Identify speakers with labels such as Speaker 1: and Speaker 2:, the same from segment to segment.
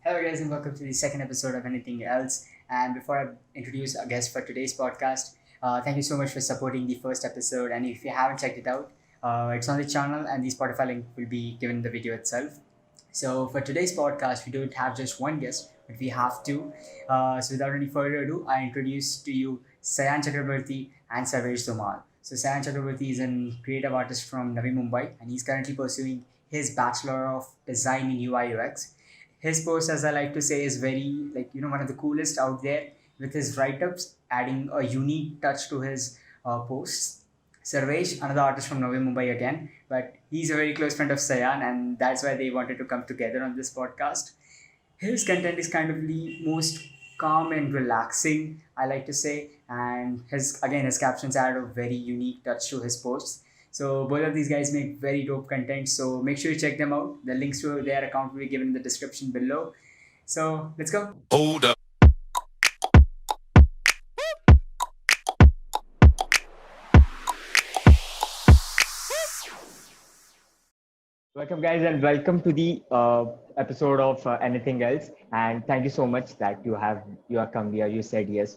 Speaker 1: Hello, guys, and welcome to the second episode of Anything Else. And before I introduce our guest for today's podcast, thank you so much for supporting the first episode. And if you haven't checked it out, it's on the channel, and the Spotify link will be given in the video itself. So, for today's podcast, we don't have just one guest, but we have two. So, without any further ado, I introduce to you Sayan Chakraborty and Sarvesh Dhumal. So, Sayan Chakraborty is a creative artist from Navi Mumbai, and he's currently pursuing his Bachelor of Design in UI UX. His post, as I like to say, is very one of the coolest out there, with his write-ups adding a unique touch to his posts. Sarvesh, another artist from Navi Mumbai again, but he's a very close friend of Sayan, and that's why they wanted to come together on this podcast. His content is kind of the most calm and relaxing, I like to say, and his captions add a very unique touch to his posts. So both of these guys make very dope content. So make sure you check them out. The links to their account will be given in the description below. So let's go.
Speaker 2: Hold up.
Speaker 3: Welcome, guys, and welcome to the episode of Anything Else. And thank you so much that you have come here. You said yes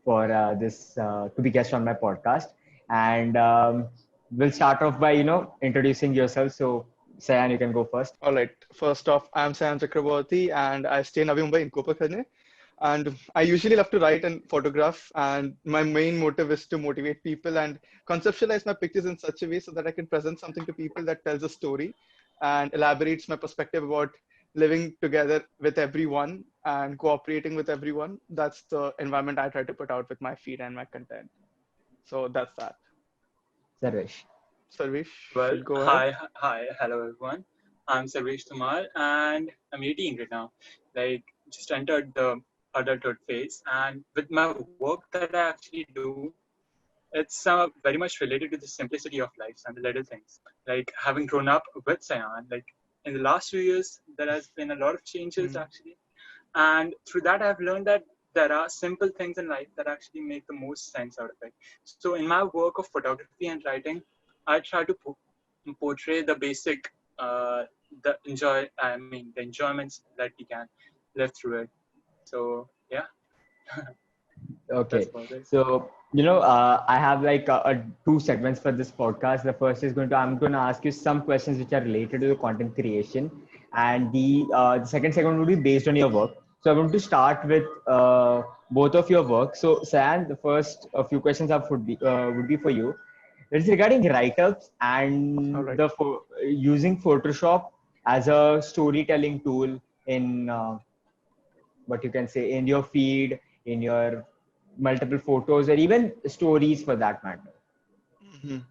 Speaker 3: for this to be guest on my podcast. And we'll start off by introducing yourself. So, Sayan, you can go first.
Speaker 4: All right. First off, I'm Sayan Chakraborty and I stay in Navi Mumbai in Kopakhane. And I usually love to write and photograph. And my main motive is to motivate people and conceptualize my pictures in such a way so that I can present something to people that tells a story and elaborates my perspective about living together with everyone and cooperating with everyone. That's the environment I try to put out with my feed and my content. So that's that.
Speaker 3: Sarvesh.
Speaker 4: Sarvesh,
Speaker 5: Well,
Speaker 4: go ahead.
Speaker 5: hello everyone. I'm Sarvesh Dhumal and I'm 18 right now. Just entered the adulthood phase, and with my work that I actually do, it's very much related to the simplicity of life and the little things. Like having grown up with Sayan, like in the last few years, there has been a lot of changes
Speaker 4: Mm.
Speaker 5: actually, and through that I've learned that there are simple things in life that actually make the most sense out of it. So in my work of photography and writing, I try to portray the basic, the enjoyments that we can live through it. So yeah,
Speaker 3: Okay.
Speaker 5: that's about it.
Speaker 3: So, I have two segments for this podcast. The first is I'm going to ask you some questions which are related to the content creation, and the second segment will be based on your work. So, I want to start with both of your work. So, Sam, the first a few questions would be for you. It's regarding write-ups and
Speaker 4: All right.
Speaker 3: using Photoshop as a storytelling tool in what you can say in your feed, in your multiple photos, or even stories for that matter.
Speaker 4: Mhm.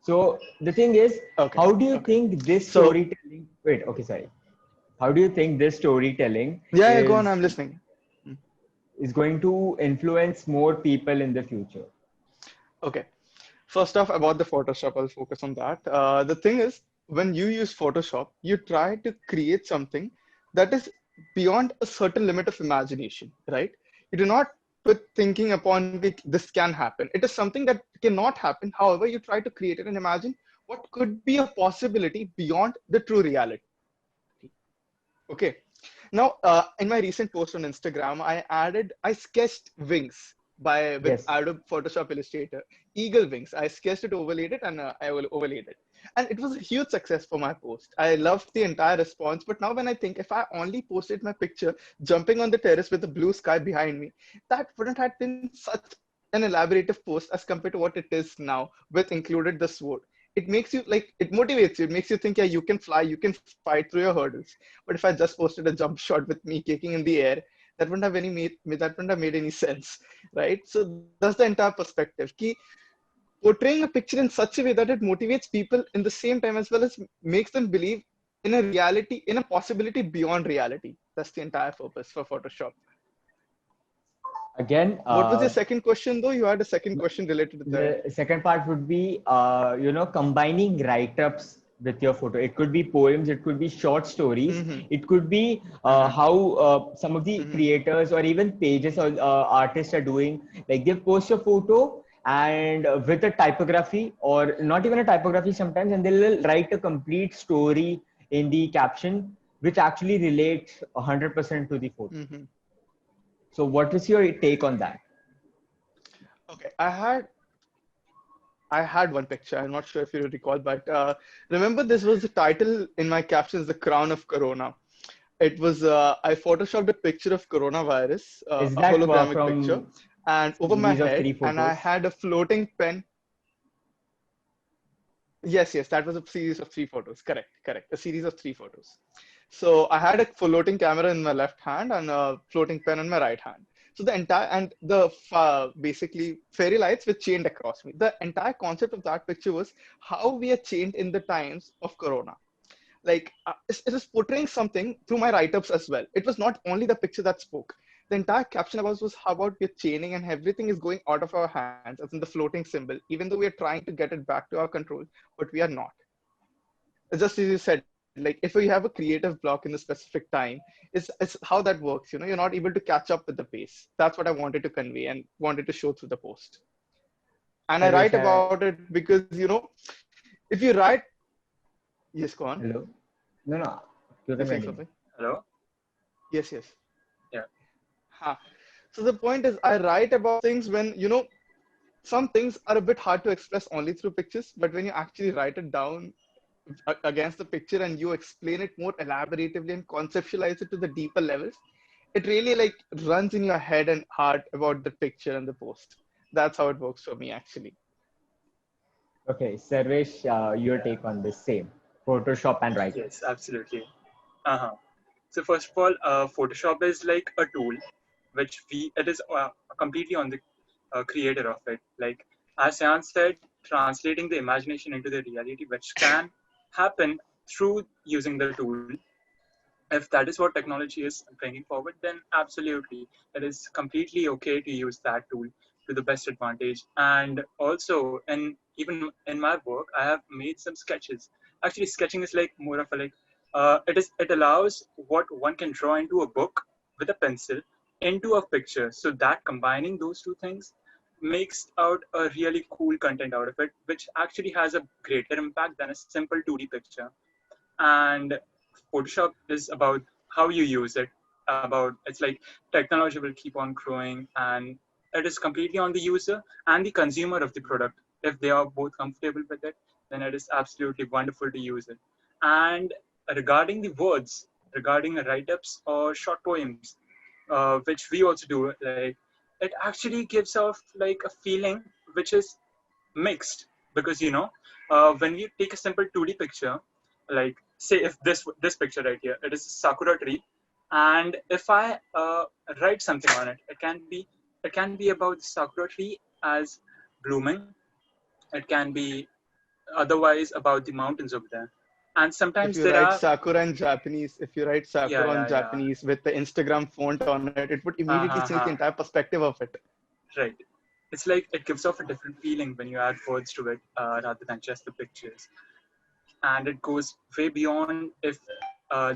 Speaker 3: So the thing is,
Speaker 4: Okay.
Speaker 3: how do you
Speaker 4: Okay.
Speaker 3: think this
Speaker 4: So,
Speaker 3: storytelling? Wait, okay, sorry. How do you think this storytelling
Speaker 4: yeah, go on.
Speaker 3: is
Speaker 4: I'm listening.
Speaker 3: is going to influence more people in the future?
Speaker 4: Okay. First off, about the Photoshop, I'll focus on that. The thing is, when you use Photoshop, you try to create something that is beyond a certain limit of imagination, right? You do not put thinking upon this can happen. It is something that cannot happen. However, you try to create it and imagine what could be a possibility beyond the true reality. Okay. Now, in my recent post on Instagram, I sketched wings with
Speaker 3: Yes.
Speaker 4: Adobe Photoshop Illustrator, eagle wings. I sketched it, overlaid it, and overlaid it. And it was a huge success for my post. I loved the entire response. But now when I think if I only posted my picture jumping on the terrace with the blue sky behind me, that wouldn't have been such an elaborative post as compared to what it is now with included the sword. It makes you it motivates you. It makes you think, yeah, you can fly, you can fight through your hurdles. But if I just posted a jump shot with me kicking in the air, that wouldn't have made any sense, right? So that's the entire perspective. Ki portraying a picture in such a way that it motivates people in the same time as well as makes them believe in a reality, in a possibility beyond reality. That's the entire purpose for Photoshop.
Speaker 3: Again,
Speaker 4: What was your second question though? You had a second question related to the.
Speaker 3: the second part would be combining write-ups with your photo. It could be poems, it could be short stories,
Speaker 4: Mm-hmm.
Speaker 3: it could be
Speaker 4: Uh-huh.
Speaker 3: how some of the
Speaker 4: Mm-hmm.
Speaker 3: creators or even pages or artists are doing. Like they post a photo and with a typography or not even a typography sometimes, and they'll write a complete story in the caption which actually relates 100% to the photo.
Speaker 4: Hmm.
Speaker 3: So what is your take on that?
Speaker 4: Okay, I had one picture. I'm not sure if you recall, but remember this was the title in my captions, "The Crown of Corona." It was I photoshopped a picture of coronavirus,
Speaker 3: Is
Speaker 4: a
Speaker 3: that
Speaker 4: hologramic picture,
Speaker 3: from
Speaker 4: and over my
Speaker 3: series of
Speaker 4: head,
Speaker 3: three
Speaker 4: and I
Speaker 3: photos?
Speaker 4: had a floating pen. Yes, yes, that was a series of three photos. Correct, correct. A series of three photos. So I had a floating camera in my left hand and a floating pen in my right hand. So the entire and the basically fairy lights were chained across me. The entire concept of that picture was how we are chained in the times of Corona. Like it is portraying something through my write-ups as well. It was not only the picture that spoke. The entire caption about was how about we're chaining and everything is going out of our hands, as in the floating symbol, even though we are trying to get it back to our control, but we are not. Just as you said, like if we have a creative block in a specific time, it's how that works. You know, you're not able to catch up with the pace. That's what I wanted to convey and wanted to show through the post. And I write
Speaker 3: Sarvesh,
Speaker 4: about it because if you write, yes, go on.
Speaker 3: hello? No, no, you
Speaker 4: You're
Speaker 3: can
Speaker 4: saying
Speaker 3: continue.
Speaker 4: something.
Speaker 5: Hello?
Speaker 4: Yes, yes.
Speaker 5: Yeah.
Speaker 4: Huh. So the point is, I write about things when, some things are a bit hard to express only through pictures, but when you actually write it down against the picture and you explain it more elaboratively and conceptualize it to the deeper levels, it really like runs in your head and heart about the picture and the post. That's how it works for me, actually.
Speaker 3: Okay, Sarvesh, your
Speaker 5: Yeah.
Speaker 3: take on this same Photoshop and
Speaker 5: Yes,
Speaker 3: write-ups.
Speaker 5: absolutely. Uh-huh. So first of all, Photoshop is like a tool which it is completely on the creator of it. Like as Sayan said, translating the imagination into the reality, which can happen through using the tool. If that is what technology is bringing forward, then absolutely, it is completely okay to use that tool to the best advantage. And also, even in my work, I have made some sketches. Actually, sketching is like more of a like it allows what one can draw into a book with a pencil into a picture. So that combining those two things makes out a really cool content out of it, which actually has a greater impact than a simple 2D picture. And Photoshop is about how you use it. About it's like technology will keep on growing, and it is completely on the user and the consumer of the product. If they are both comfortable with it, then it is absolutely wonderful to use it. And regarding the words, regarding write-ups or short poems, which we also do, like it actually gives off like a feeling which is mixed, because when we take a simple 2D picture, like say if this picture right here, it is a sakura tree, and if I write something on it, it can be about the sakura tree as blooming. It can be otherwise about the mountains over there, and
Speaker 4: If
Speaker 5: sometimes
Speaker 4: you
Speaker 5: there
Speaker 4: write
Speaker 5: are.
Speaker 4: Sakura in Japanese, if you write
Speaker 5: Yeah,
Speaker 4: Sakura in
Speaker 5: yeah, yeah.
Speaker 4: Japanese with the Instagram font on it, it would immediately change the
Speaker 5: Uh-huh.
Speaker 4: entire perspective of it.
Speaker 5: Right. It's like it gives off a different feeling when you add words to it, rather than just the pictures. And it goes way beyond if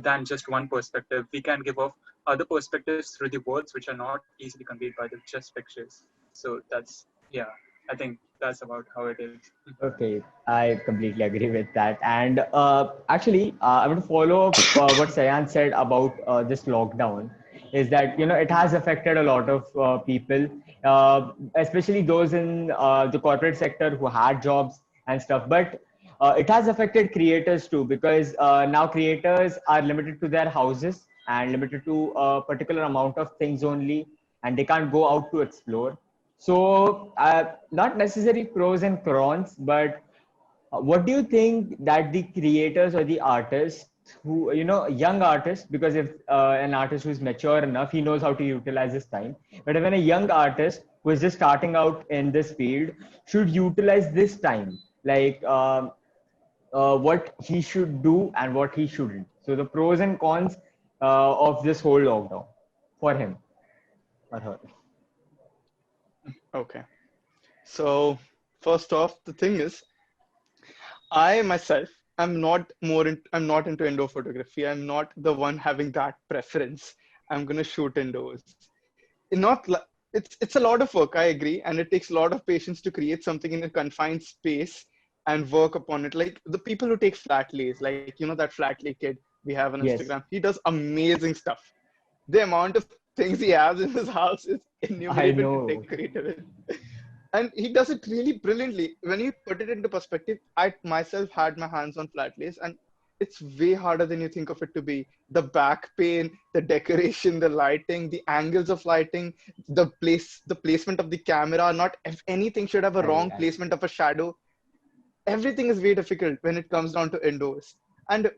Speaker 5: than just one perspective. We can give off other perspectives through the words, which are not easily conveyed by the just pictures. So that's, yeah, I think that's about how it is.
Speaker 3: Okay, I completely agree with that. And actually, I want to follow up what Sayan said about this lockdown. Is that it has affected a lot of people, especially those in the corporate sector who had jobs and stuff. But it has affected creators too, because now creators are limited to their houses and limited to a particular amount of things only, and they can't go out to explore. So, not necessarily pros and cons, but what do you think that the creators or the artists who, young artists, because if an artist who's mature enough, he knows how to utilize his time. But when a young artist who is just starting out in this field should utilize this time, like what he should do and what he shouldn't. So, the pros and cons of this whole lockdown for him or her.
Speaker 4: Okay. So, first off, the thing is, I myself I'm not into indoor photography. I'm not the one having that preference. I'm gonna shoot indoors. Not li- it's a lot of work, I agree, and it takes a lot of patience to create something in a confined space and work upon it. Like the people who take flat lays, like that flat lay kid we have on
Speaker 3: Yes,
Speaker 4: Instagram. He does amazing stuff. The amount of things he has in his house is
Speaker 3: I
Speaker 4: innumerable to
Speaker 3: know.
Speaker 4: decorate it with. And he does it really brilliantly. When you put it into perspective, I myself had my hands on flat lace, and it's way harder than you think of it to be. The back pain, the decoration, the lighting, the angles of lighting, the placement of the camera. Not if anything should have a wrong
Speaker 3: I
Speaker 4: placement of a shadow. Everything is way difficult when it comes down to indoors. And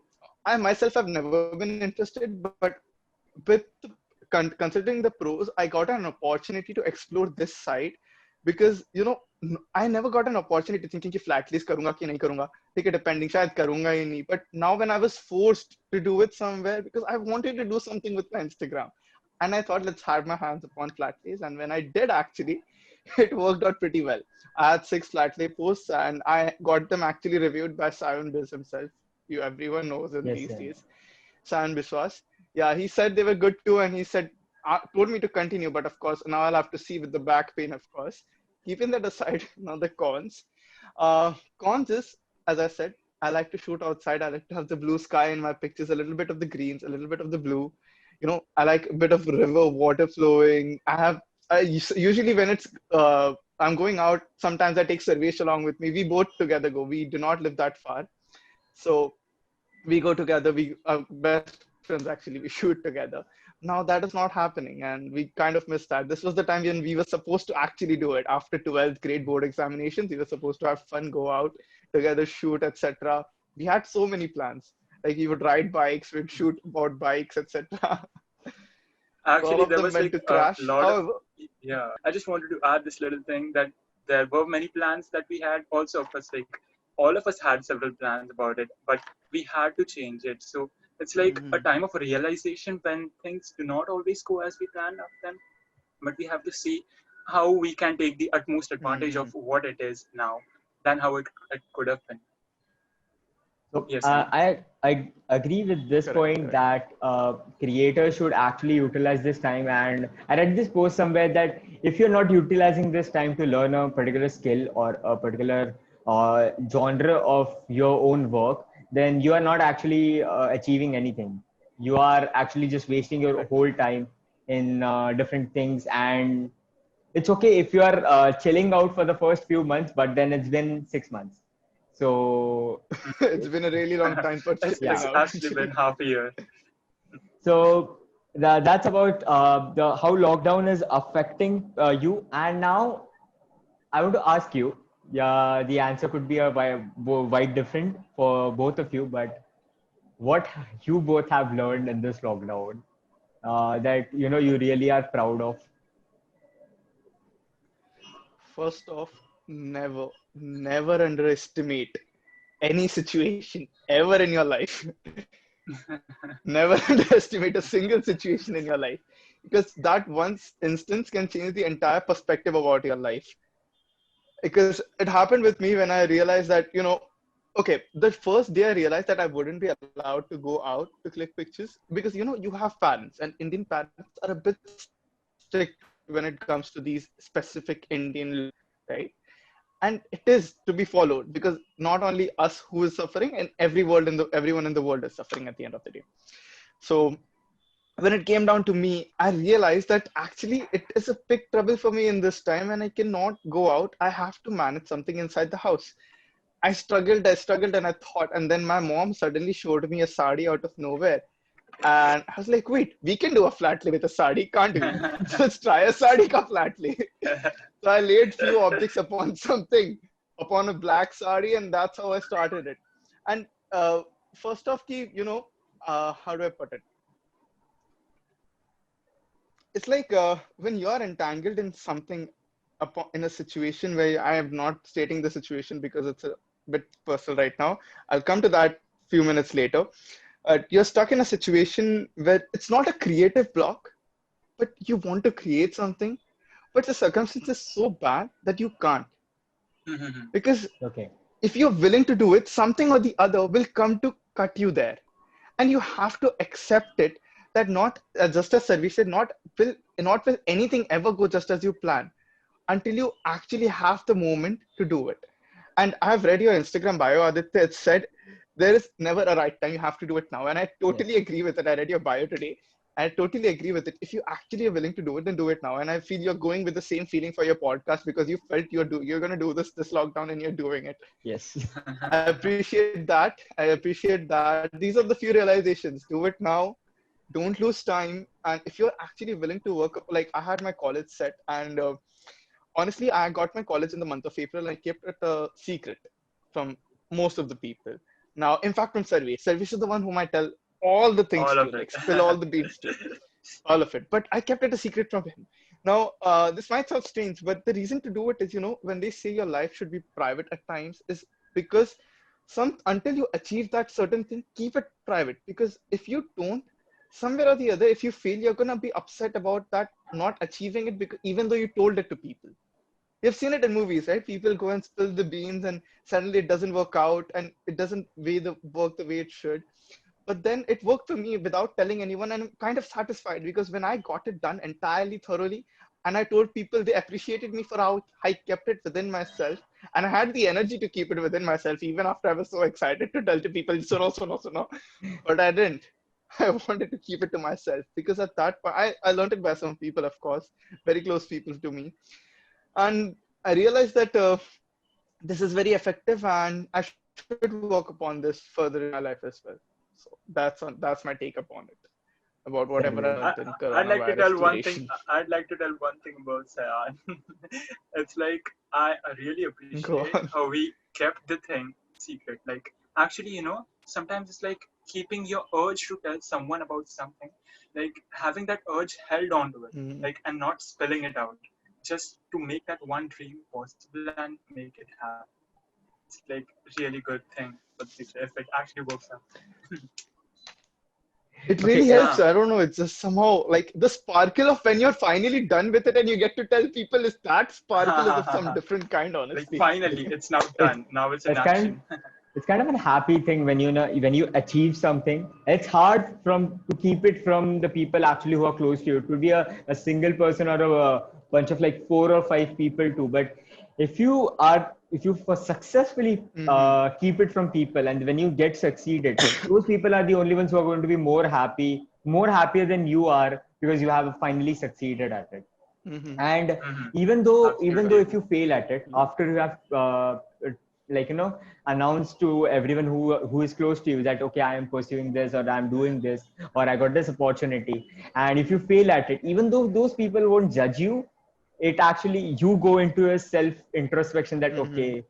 Speaker 4: I myself have never been interested, but with considering the pros, I got an opportunity to explore this side because I never got an opportunity thinking कि flat lease करूँगा कि नहीं करूँगा. ठीक है, depending शायद करूँगा ही नहीं. But now when I was forced to do it somewhere because I wanted to do something with my Instagram, and I thought let's have my hands upon flat lease, and when I did actually, it worked out pretty well. I had 6 flat lay posts and I got them actually reviewed by Sayan himself. Everyone knows him
Speaker 3: Yes,
Speaker 4: these
Speaker 3: sir.
Speaker 4: days. Sayan Biswas. Yeah, he said they were good too, and he said told me to continue, but of course now I'll have to see with the back pain, of course. Keeping that aside, now the cons. Cons is, as I said, I like to shoot outside. I like to have the blue sky in my pictures, a little bit of the greens, a little bit of the blue. I like a bit of river water flowing. Usually when it's I'm going out, sometimes I take Sarvesh along with me. We both together go. We do not live that far. So we go together. We are best friends actually. We shoot together. Now that is not happening, and we kind of missed that. This was the time when we were supposed to actually do it. After 12th grade board examinations, we were supposed to have fun, go out together, shoot, etc. We had so many plans. Like we would ride bikes, we'd shoot about bikes, etc. So all
Speaker 5: Actually,
Speaker 4: of
Speaker 5: there
Speaker 4: them
Speaker 5: was
Speaker 4: went
Speaker 5: like
Speaker 4: to
Speaker 5: a
Speaker 4: crash.
Speaker 5: lot of,
Speaker 4: However,
Speaker 5: yeah. I just wanted to add this little thing that there were many plans that we had also of us, like all of us had several plans about it, but we had to change it. So it's like a
Speaker 4: Mhm.
Speaker 5: time of realization when things do not always go as we planned of them, but we have to see how we can take the utmost advantage of
Speaker 4: Mhm.
Speaker 5: what it is now than how it could have been.
Speaker 3: So
Speaker 5: Yes, I mean.
Speaker 3: I agree with this
Speaker 4: Correct,
Speaker 3: point
Speaker 4: correct.
Speaker 3: that creators should actually utilize this time. And I read this post somewhere that if you're not utilizing this time to learn a particular skill or a particular genre of your own work, then you are not actually achieving anything. You are actually just wasting your
Speaker 4: Correct.
Speaker 3: whole time in different things. And it's okay if you are chilling out for the first few months, but then it's been 6 months. So
Speaker 4: It's been a really long time for chilling
Speaker 3: yeah,
Speaker 5: It's
Speaker 4: out,
Speaker 5: actually been
Speaker 4: actually.
Speaker 5: half a year.
Speaker 3: so that's about the how lockdown is affecting you. And now I want to ask you, yeah, the answer could be a wide different for both of you, but what you both have learned in this lockdown that you really are proud of.
Speaker 4: First off, never underestimate any situation ever in your life. Never underestimate a single situation in your life because that one instance can change the entire perspective about your life. Because it happened with me when I realized that, okay, the first day I realized that I wouldn't be allowed to go out to click pictures because, you have parents, and Indian parents are a bit strict when it comes to these specific Indian laws, right? And it is to be followed because not only us who is suffering, and everyone in the world is suffering at the end of the day. So when it came down to me, I realized that actually it is a big trouble for me in this time and I cannot go out. I have to manage something inside the house. I struggled, and I thought, and then my mom suddenly showed me a sari out of nowhere. And I was like, wait, we can do a flat lay with a sari, can't we? So let's try a sari ka flat lay. So I laid few objects upon something, upon a black sari, and that's how I started it. And first off, how do I put it? It's like when you are entangled in something in a situation where I am not stating the situation because it's a bit personal right now. I'll come to that few minutes later. You're stuck in a situation where it's not a creative block, but you want to create something, but the circumstance is so bad that you can't. Because
Speaker 3: Okay.
Speaker 4: if you're willing to do it, something or the other will come to cut you there. And you have to accept it that not just as Sarvesh said, not will anything ever go just as you plan until you actually have the moment to do it. And I've read your Instagram bio, Aditya. It said there is never a right time. You have to do it now. And I totally agree with it. I read your bio today. I totally agree with it. If you actually are willing to do it, then do it now. And I feel you're going with the same feeling for your podcast because you felt you're going to do this lockdown and you're doing it.
Speaker 3: Yes.
Speaker 4: I appreciate that. I appreciate that. These are the few realizations. Do it now. Don't lose time. And if you're actually willing to work up, like I had my college set, and honestly, I got my college in the month of April. I kept it a secret from most of the people. Now, in fact, from Sarvesh. Sarvesh is the one whom I tell all the things
Speaker 5: All
Speaker 4: to,
Speaker 5: of
Speaker 4: like
Speaker 5: it.
Speaker 4: spill all the beans to, all of it. But I kept it a secret from him. Now, this might sound strange, but the reason to do it is, when they say your life should be private at times, is because until you achieve that certain thing, keep it private. Because if you don't, somewhere or the other, if you fail, you're gonna be upset about that not achieving it, because even though you told it to people. You've seen it in movies, right? People go and spill the beans and suddenly it doesn't work out and it doesn't work the way it should. But then it worked for me without telling anyone, and I'm kind of satisfied because when I got it done entirely thoroughly and I told people, they appreciated me for how I kept it within myself, and I had the energy to keep it within myself even after I was so excited to tell to people, so no, so no, so no. But I didn't. I wanted to keep it to myself because at that point, I learned it by some people, of course, very close people to me. And I realized that this is very effective and I should work upon this further in my life as well. So that's my take upon it, about whatever I learned in
Speaker 5: I'd like to
Speaker 4: coronavirus
Speaker 5: tell one thing.
Speaker 4: duration.
Speaker 5: I'd like to tell one thing about Sayan. It's like I really
Speaker 4: Go
Speaker 5: appreciate
Speaker 4: on.
Speaker 5: how we kept the thing secret. Like actually, sometimes it's like keeping your urge to tell someone about something, like having that urge held on to it,
Speaker 4: Mhm.
Speaker 5: like and not spilling it out, just to make that one dream possible and make it happen. It's like really good thing for the future if it actually works out.
Speaker 4: It
Speaker 3: Okay.
Speaker 4: really
Speaker 5: Yeah.
Speaker 4: helps. I don't know. It's just somehow like the sparkle of when you're finally done with it and you get to tell people, is that sparkle is of some different kind,
Speaker 5: Like
Speaker 4: honestly.
Speaker 5: finally, it's now
Speaker 3: it's
Speaker 5: done. Now it's in
Speaker 3: it's kind
Speaker 5: action.
Speaker 3: it's kind of a happy thing when when you achieve something. It's hard to keep it from the people actually who are close to you. It could be a single person or a bunch of like 4 or 5 people too. But if you for successfully
Speaker 4: Hmm.
Speaker 3: keep it from people, and when you get succeeded, those people are the only ones who are going to be more happier than you are, because you have finally succeeded at it.
Speaker 4: Hmm.
Speaker 3: And
Speaker 5: Hmm.
Speaker 3: even though
Speaker 5: Absolutely.
Speaker 3: if you fail at it after you have like announced to everyone who is close to you that, okay, I am pursuing this, or I'm doing this, or I got this opportunity, and if you fail at it, even though those people won't judge you, it actually, you go into a self introspection that,
Speaker 4: Hmm.
Speaker 3: okay,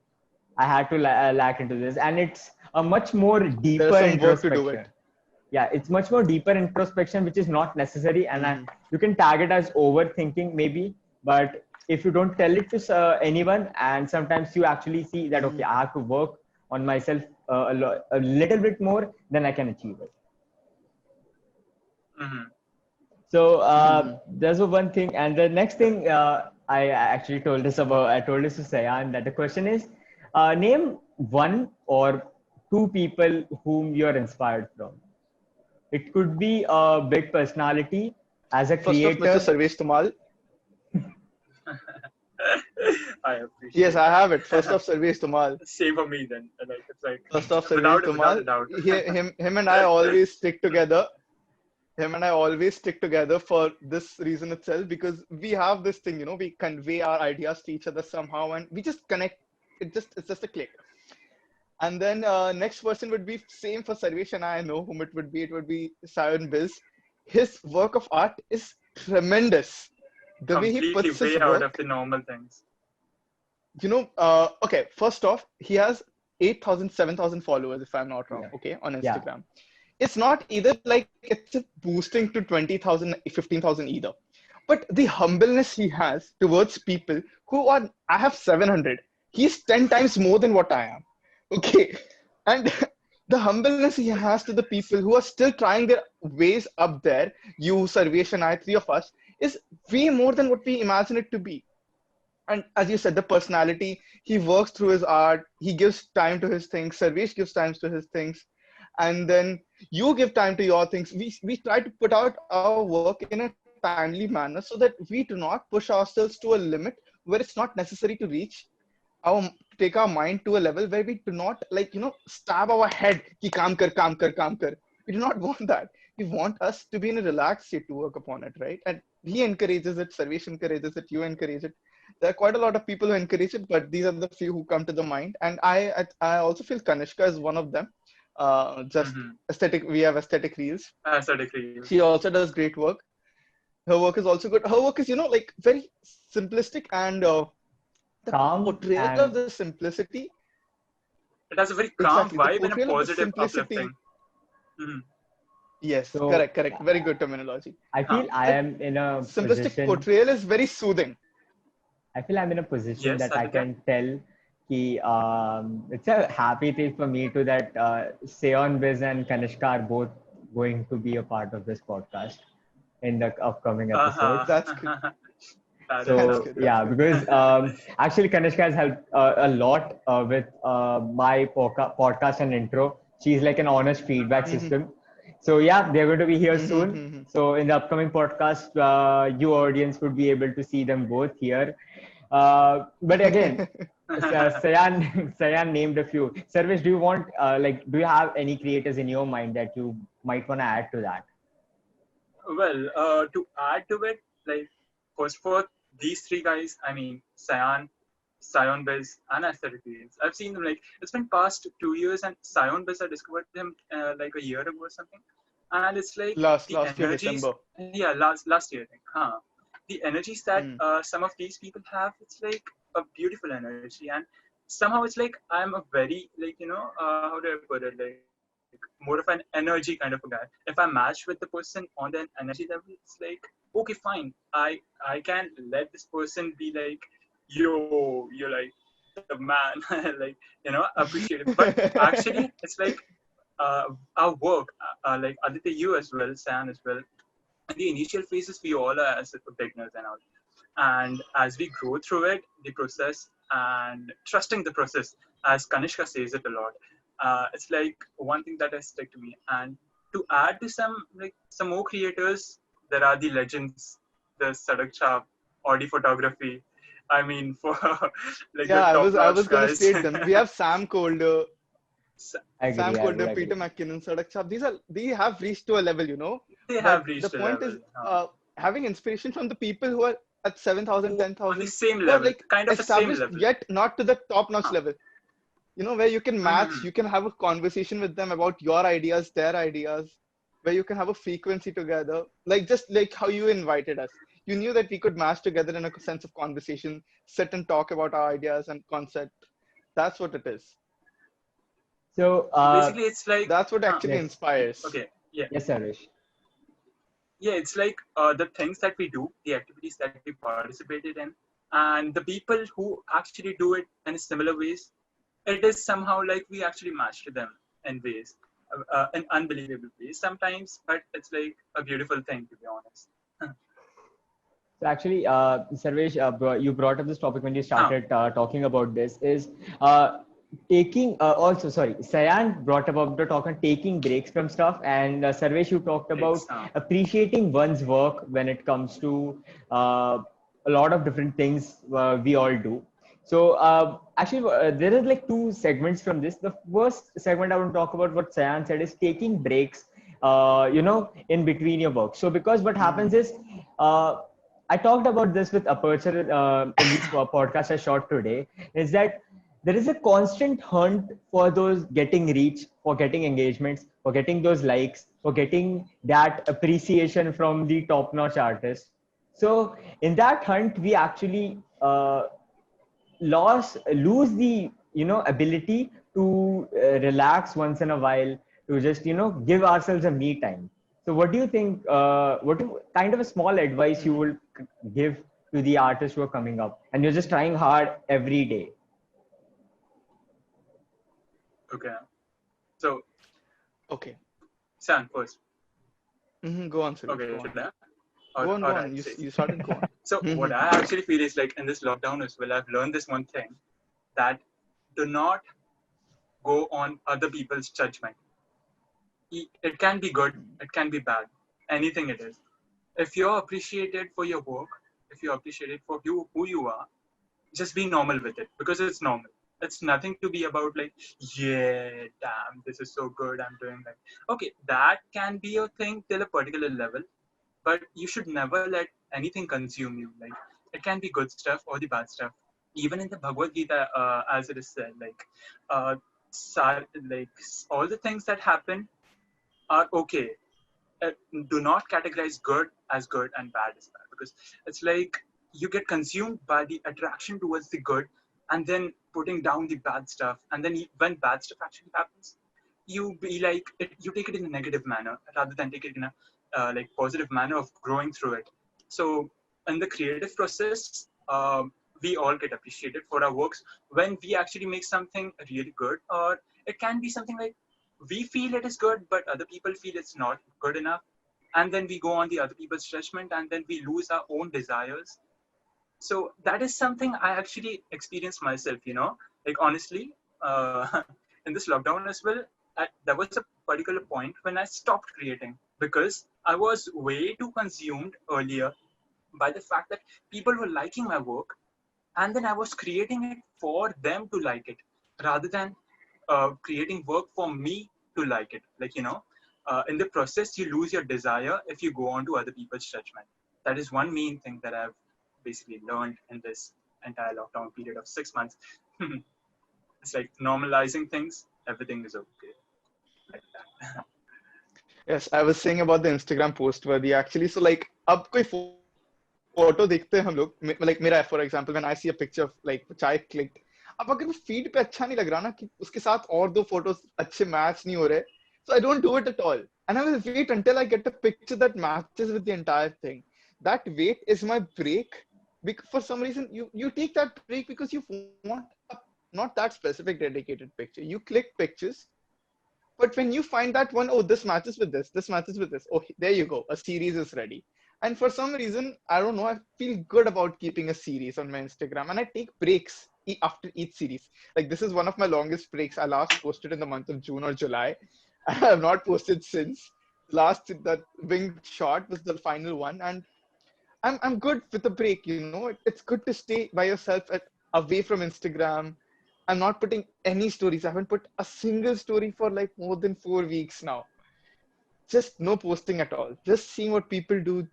Speaker 3: I had to lack into this, and it's a much more
Speaker 4: There's
Speaker 3: deeper
Speaker 4: some work to do
Speaker 3: introspection.
Speaker 4: it.
Speaker 3: Yeah, it's much more deeper introspection, which is not necessary, and
Speaker 4: Hmm.
Speaker 3: you can tag it as overthinking maybe. But if you don't tell it to anyone, and sometimes you actually see that, okay,
Speaker 4: Hmm.
Speaker 3: I have to work on myself a little bit more, then I can achieve it.
Speaker 5: Hmm.
Speaker 3: So
Speaker 4: Hmm.
Speaker 3: there's one thing, and the next thing, I actually told this about. I told this to Sayan, that the question is, name one or two people whom you're inspired from. It could be a big personality as a
Speaker 4: First off, Mr.
Speaker 3: creator.
Speaker 4: Sarvesh Dhumal.
Speaker 5: I
Speaker 4: Yes,
Speaker 5: appreciate
Speaker 4: I
Speaker 5: that.
Speaker 4: have it. First off, Sarvesh Dhumal.
Speaker 5: Same for me then. Like it's like
Speaker 4: First off, Sarvesh
Speaker 5: without a
Speaker 4: Dhumal.
Speaker 5: doubt.
Speaker 4: Him and I always stick together. Him and I always stick together for this reason itself, because we have this thing, we convey our ideas to each other somehow, and we just connect. It's just a click. And then next person would be same for Sarvesh, and I know whom it would be. It would be Sayan Bills. His work of art is tremendous. The way he
Speaker 5: Completely
Speaker 4: puts his
Speaker 5: way out of
Speaker 4: work,
Speaker 5: the normal things.
Speaker 4: okay, first off, he has 8,000, 7,000 followers, if I'm not wrong,
Speaker 3: Yeah,
Speaker 4: okay, on
Speaker 3: yeah,
Speaker 4: Instagram. It's not either like it's boosting to 20,000, 15,000 either. But the humbleness he has towards people who are, I have 700. He's 10 times more than what I am. Okay. And the humbleness he has to the people who are still trying their ways up there, you, Sarvesh, and I, three of us, is way more than what we imagine it to be. And as you said, the personality, he works through his art, he gives time to his things, Sarvesh gives time to his things, and then you give time to your things. We try to put out our work in a timely manner so that we do not push ourselves to a limit where it's not necessary to reach. our take our mind to a level where we do not stab our head ki kaam kar kaam kar kaam kar. We do not want that. We want us to be in a relaxed state to work upon it, right? And he encourages it, Sarvesh encourages it, you encourage it. There are quite a lot of people who encourage it, but these are the few who come to the mind. And I also feel Kanishka is one of them. Just
Speaker 5: Mm-hmm.
Speaker 4: aesthetic, we have aesthetic reels.
Speaker 5: Aesthetically.
Speaker 4: She also does great work. Her work is also good. Her work is like very simplistic, and the
Speaker 3: Calm
Speaker 4: portrayal of
Speaker 3: and
Speaker 4: the simplicity.
Speaker 5: It has a very calm
Speaker 4: Exactly, the
Speaker 5: vibe and a
Speaker 4: portrayal of the
Speaker 5: positive,
Speaker 4: simplicity.
Speaker 5: uplifting. Mm-hmm.
Speaker 4: Yes,
Speaker 3: so
Speaker 4: correct, correct. Very good terminology.
Speaker 3: I
Speaker 5: Huh.
Speaker 3: feel I
Speaker 4: The
Speaker 3: am in a
Speaker 4: simplistic
Speaker 3: position.
Speaker 4: portrayal is very soothing.
Speaker 3: I feel I'm in a position
Speaker 5: Yes,
Speaker 3: that I
Speaker 5: Aditya.
Speaker 3: can tell कि it's a happy thing for me to that Sayan Biz and Kanishka are both going to be a part of this podcast in the upcoming
Speaker 5: Uh-huh.
Speaker 3: episodes.
Speaker 4: That's good.
Speaker 5: That is
Speaker 4: That's
Speaker 3: So
Speaker 4: good. That's
Speaker 3: yeah,
Speaker 4: good.
Speaker 3: because actually Kanishka has helped a lot with my podcast and intro. She's like an honest feedback
Speaker 4: Mhm,
Speaker 3: system. So yeah, they're going to be here
Speaker 4: mhm,
Speaker 3: soon.
Speaker 4: mhm.
Speaker 3: So in the upcoming podcast, you audience would be able to see them both here. But again, Sayan, Sayan named a few. Sarvesh, do you want do you have any creators in your mind that you might want to add to that?
Speaker 5: Well, to add to it, like first for these three guys, I mean Sion Bez, and Aesthetic Reels. I've seen them like it's been past 2 years, and Sion Bez I discovered him like a year ago or something, and it's like the
Speaker 4: Last year
Speaker 5: energies.
Speaker 4: December.
Speaker 5: Yeah, last year I think. Huh. The energies that
Speaker 4: Mm.
Speaker 5: some of these people have, it's like a beautiful energy, and somehow it's like I'm a very like how do I put it, like more of an energy kind of a guy. If I match with the person on the energy level, it's like okay, fine. I can let this person be like, yo, you're like the man, like appreciate it. But actually, it's like our work, like Aditya, you as well, Sam as well. In the initial phases, we all are as beginners and all. And as we grow through it, the process and trusting the process, as Kanishka says it a lot, it's like one thing that has stuck to me. And to add to some more creators, there are the legends, the Sadak Chap, Audi photography. I mean, for like
Speaker 4: Yeah,
Speaker 5: the top
Speaker 4: I
Speaker 5: notch
Speaker 4: was gonna
Speaker 5: guys.
Speaker 4: state them. We have Sam Colder,
Speaker 3: I agree, I agree, I
Speaker 4: Peter
Speaker 3: agree.
Speaker 4: McKinnon, Sadak Chap. They have reached to a level.
Speaker 5: They
Speaker 4: But
Speaker 5: have
Speaker 4: the
Speaker 5: reached a
Speaker 4: point
Speaker 5: level
Speaker 4: is, having inspiration from the people who are at 7,000,
Speaker 5: who,
Speaker 4: ten
Speaker 5: on the
Speaker 4: thousand,
Speaker 5: same
Speaker 4: who are
Speaker 5: level,
Speaker 4: like
Speaker 5: kind of a same
Speaker 4: established
Speaker 5: level.
Speaker 4: yet not to the top-notch
Speaker 5: Huh.
Speaker 4: level. Where you can match,
Speaker 5: Mhm.
Speaker 4: you can have a conversation with them about your ideas, their ideas, where you can have a frequency together, like just like how you invited us. You knew that we could match together in a sense of conversation, sit and talk about our ideas and concept. That's what it is.
Speaker 3: So
Speaker 5: So basically, it's like,
Speaker 4: That's what
Speaker 5: huh,
Speaker 4: actually
Speaker 3: yes,
Speaker 4: inspires.
Speaker 5: okay, yeah.
Speaker 3: yes, Sarvesh.
Speaker 5: Yeah, it's like the things that we do, the activities that we participated in, and the people who actually do it in similar ways. It is somehow like we actually match to them in ways, in unbelievable ways sometimes. But it's like a beautiful thing, to be honest.
Speaker 3: So actually, Sarvesh, you brought up this topic when you
Speaker 5: Huh,
Speaker 3: started talking about this. Is taking also sorry, Sayan brought about the talk on taking breaks from stuff, and Sarvesh, you talked about
Speaker 5: breaks.
Speaker 3: appreciating one's work when it comes to a lot of different things we all do. So actually, there is like two segments from this. The first segment I want to talk about what Sayan said is taking breaks. In between your work. So because what happens
Speaker 4: Mhm.
Speaker 3: is. I talked about this with Aperture in the podcast I shot today. Is that there is a constant hunt for those getting reach, for getting engagements, for getting those likes, for getting that appreciation from the top-notch artist. So in that hunt, we actually lose the ability to relax once in a while, to just give ourselves a me time. So what do you think, kind of a small advice you
Speaker 4: Mhm.
Speaker 3: will give to the artists who are coming up and you're just trying hard every day?
Speaker 5: Okay. So,
Speaker 4: Okay.
Speaker 5: Sam first.
Speaker 4: Go on, Suresh.
Speaker 5: Okay,
Speaker 4: Go on.
Speaker 5: should I? Or
Speaker 4: Go
Speaker 5: I
Speaker 4: on.
Speaker 5: say.
Speaker 4: You started. Go on.
Speaker 5: So what
Speaker 4: Mhm.
Speaker 5: I actually feel is like in this lockdown as well, I've learned this one thing, that do not go on other people's judgment. It can be good, it can be bad, anything it is. If you're appreciated for your work, if you're appreciated for who you are, just be normal with it because it's normal. It's nothing to be about like, yeah, damn, this is so good. I'm doing like, okay, that can be a thing till a particular level, but you should never let anything consume you. Like, it can be good stuff or the bad stuff. Even in the Bhagavad Gita, as it is said, like, uh, all the things that happen are okay. uh, do not categorize good as good and bad as bad, because it's like you get consumed by the attraction towards the good and then putting down the bad stuff, and then when bad stuff actually happens, you be like you take it in a negative manner rather than take it in a like positive manner of growing through it. So in the creative process, we all get appreciated for our works when we actually make something really good, or it can be something like we feel it is good, but other people feel it's not good enough. And then we go on the other people's judgment, and then we lose our own desires. So that is something I actually experienced myself, like honestly, in this lockdown as well. There was a particular point when I stopped creating because I was way too consumed earlier by the fact that people were liking my work, and then I was creating it for them to like it rather than creating work for me to like it. Like, in the process, you lose your desire if you go on to other people's judgment. That is one main thing that I've basically learned in this entire lockdown period of 6 months. It's like normalizing things, everything is okay. Like that.
Speaker 4: Yes, I was saying about the Instagram post where the actually, so like अब कोई photo देखते हैं हम लोग, like मेरा, for example, when I see a picture of like which I clicked, अब अगर वो feed पे अच्छा नहीं लग रहा ना कि उसके साथ और दो photos अच्छे match नहीं हो रहे, so I don't do it at all, and I will wait until I get a picture that matches with the entire thing. That wait is my break. Because for some reason you take that break because you want a, not that specific dedicated picture. You click pictures. But when you find that one, oh, this matches with this matches with this. Oh, there you go. A series is ready. And for some reason, I don't know, I feel good about keeping a series on my Instagram. And I take breaks after each series. Like, this is one of my longest breaks. I last posted in the month of June or July. I have not posted since. Last, that winged shot was the final one. And I'm good with the break, It's good to stay by yourself away from Instagram. I'm not putting any stories. I haven't put a single story for like more than 4 weeks now. Just no posting at all. Just seeing what people do.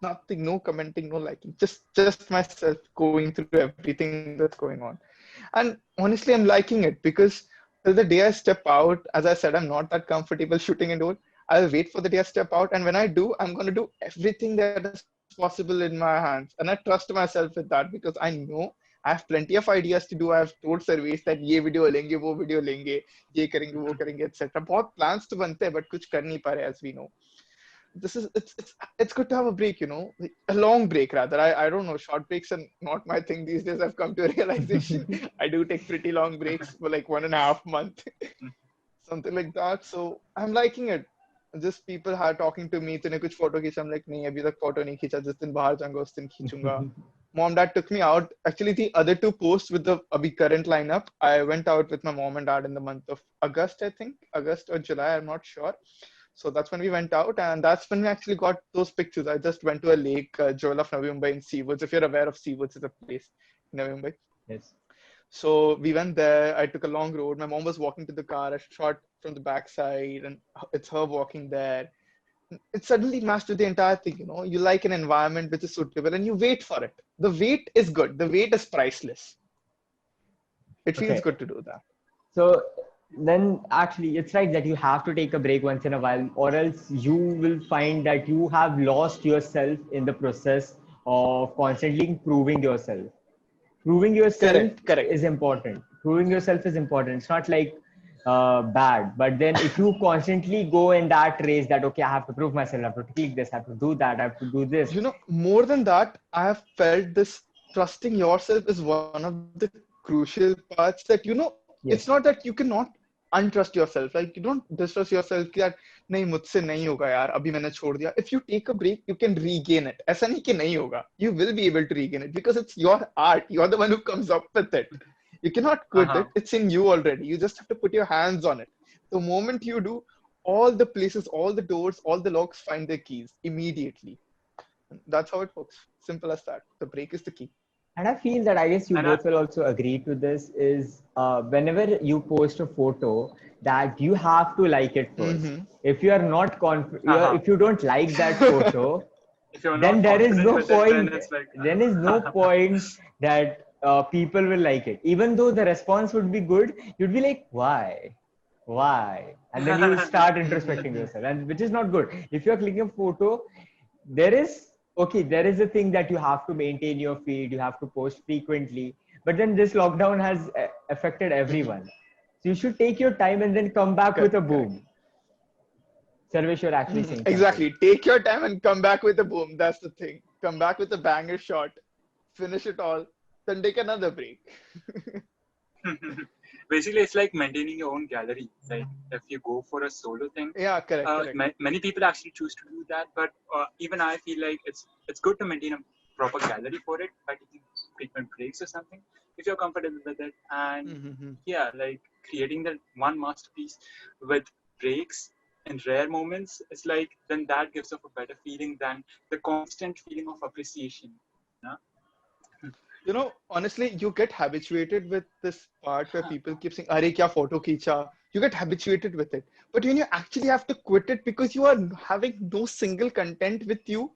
Speaker 4: Nothing, no commenting, no liking. Just myself going through everything that's going on. And honestly, I'm liking it because till the day I step out, as I said, I'm not that comfortable shooting indoor. I'll wait for the day I step out. And when I do, I'm going to do everything that is possible in my hands. And I trust myself with that because I know I have plenty of ideas to do. I have told Sarvesh that ये video लेंगे, वो video लेंगे, ये करेंगे, वो करेंगे, etc. बहुत plans तो बनते हैं, but कुछ कर नहीं पा रहे, as we know. It's good to have a break, like a long break rather. I don't know, short breaks are not my thing these days. I've come to a realization. I do take pretty long breaks for like 1.5 months, something like that. So I'm liking it. Just people are talking to me, तूने कुछ photo खींचा? I'm like, नहीं, अभी तक photo नहीं खींचा. जिस दिन बाहर जाऊंगा उस दिन खींचूंगा. Mom, dad took me out. Actually, the other two posts with the abhi current lineup, I went out with my mom and dad in the month of August, I think. August or July, I'm not sure. So that's when we went out, and that's when we actually got those pictures. I just went to a lake, Jewel of Navi Mumbai in Seawoods. If you're aware of Seawoods, it's a place in Navi Mumbai.
Speaker 3: Yes.
Speaker 4: So we went there. I took a long road. My mom was walking to the car. I shot from the backside, and it's her walking there. It suddenly matched with the entire thing. You like an environment which is suitable, and you wait for it. The wait is good. The wait is priceless. It feels
Speaker 3: Okay.
Speaker 4: good to do that.
Speaker 3: So then actually it's right that you have to take a break once in a while, or else you will find that you have lost yourself in the process of constantly improving yourself. Proving yourself
Speaker 4: Correct.
Speaker 3: is important. Proving yourself is important. It's not like bad, but then if you constantly go in that race that, okay, I have to prove myself, I have to click this, I have to do that, I have to do this.
Speaker 4: More than that, I have felt this trusting yourself is one of the crucial parts that, it's
Speaker 3: Yes.
Speaker 4: not that you cannot untrust yourself. Like, you don't distrust yourself that, नहीं मुझसे नहीं होगा यार, अभी मैंने छोड़ दिया. If you take a break, you can regain it. ऐसा नहीं कि नहीं होगा. You will be able to regain it because it's your art. You're the one who comes up with it. You cannot quit it. It's in you already. You just have to put your hands on it. The moment you do, all the places, all the doors, all the locks find their keys immediately. That's how it works. Simple as that. The break is the key.
Speaker 3: And I feel that I guess you
Speaker 5: And I,
Speaker 3: both will also agree to this is whenever you post a photo that you have to like it first.
Speaker 4: Mm-hmm.
Speaker 3: If you are not
Speaker 5: uh-huh.
Speaker 3: if you don't like that photo,
Speaker 5: If you're
Speaker 3: then
Speaker 5: not
Speaker 3: there is
Speaker 5: confident
Speaker 3: no
Speaker 5: with it, then
Speaker 3: point.
Speaker 5: it's like,
Speaker 3: Then is no point that people will like it. Even though the response would be good, you'd be like, why? And then you start introspecting
Speaker 4: Mm-hmm.
Speaker 3: yourself, and which is not good. If you're clicking a photo, there is okay, there is a thing that you have to maintain your feed, you have to post frequently. But then this lockdown has affected
Speaker 4: Mm-hmm.
Speaker 3: everyone. So you should take your time and then come back with
Speaker 4: Correct,
Speaker 3: a
Speaker 4: correct.
Speaker 3: boom. Sarvesh, you're actually
Speaker 4: Mhm.
Speaker 3: saying something.
Speaker 4: Exactly. Take your time and come back with a boom. That's the thing. Come back with a banger shot, finish it all, then take another break.
Speaker 5: basically, it's like maintaining your own gallery. Like if you go for a solo thing,
Speaker 4: Yeah, correct, correct.
Speaker 5: many people actually choose to do that. But even I feel like it's good to maintain a proper gallery for it by taking frequent breaks or something if you're comfortable with it. And
Speaker 4: Mm-hmm.
Speaker 5: yeah, like creating that one masterpiece with breaks and rare moments is like then that gives off a better feeling than the constant feeling of appreciation. You know?
Speaker 4: Honestly, you get habituated with this part where people keep saying, "Arey kya photo khicha." You get habituated with it. But when you actually have to quit it because you are having no single content with you,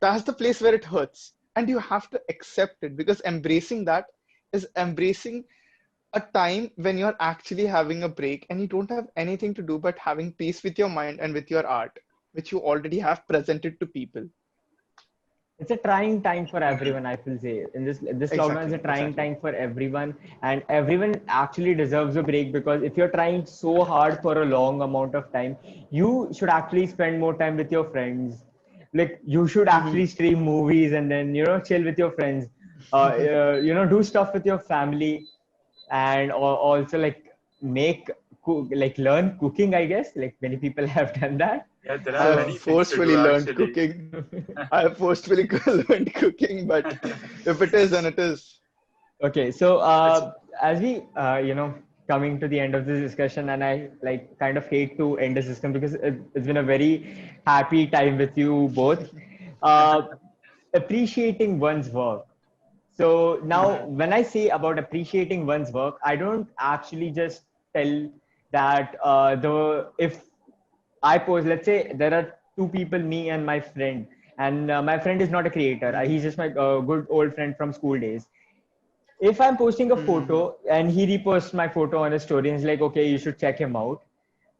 Speaker 4: that's the place where it hurts. And you have to accept it because embracing that is embracing a time when you're actually having a break and you don't have anything to do but having peace with your mind and with your art, which you already have presented to people.
Speaker 3: It's a trying time for everyone, I feel say. In this lockdown is a
Speaker 4: Exactly,
Speaker 3: trying
Speaker 4: exactly.
Speaker 3: time for everyone, and everyone actually deserves a break, because if you're trying so hard for a long amount of time, you should actually spend more time with your friends. Like you should
Speaker 4: Mm-hmm.
Speaker 3: actually stream movies and then chill with your friends, do stuff with your family, and also like like learn cooking, I guess, like many people have done that.
Speaker 5: Yeah, there
Speaker 4: I
Speaker 5: are
Speaker 4: have
Speaker 3: So
Speaker 5: many things to
Speaker 4: forcefully
Speaker 5: do
Speaker 4: learned
Speaker 5: actually.
Speaker 4: cooking. I have forcefully learned cooking, but if it is, then it is.
Speaker 3: okay, so
Speaker 5: It's
Speaker 3: as we coming to the end of this discussion, and I like kind of hate to end the system because it's been a very happy time with you both. Uh, Appreciating one's work. So now,
Speaker 5: Mhm.
Speaker 3: when I say about appreciating one's work, I don't actually just tell that the if I post, let's say there are two people, me and my friend, and my friend is not a creator.
Speaker 4: Mm-hmm.
Speaker 3: He's just my good old friend from school days. If I'm posting a
Speaker 4: Mm-hmm.
Speaker 3: photo and he reposts my photo on a story and is like, okay, you should check him out.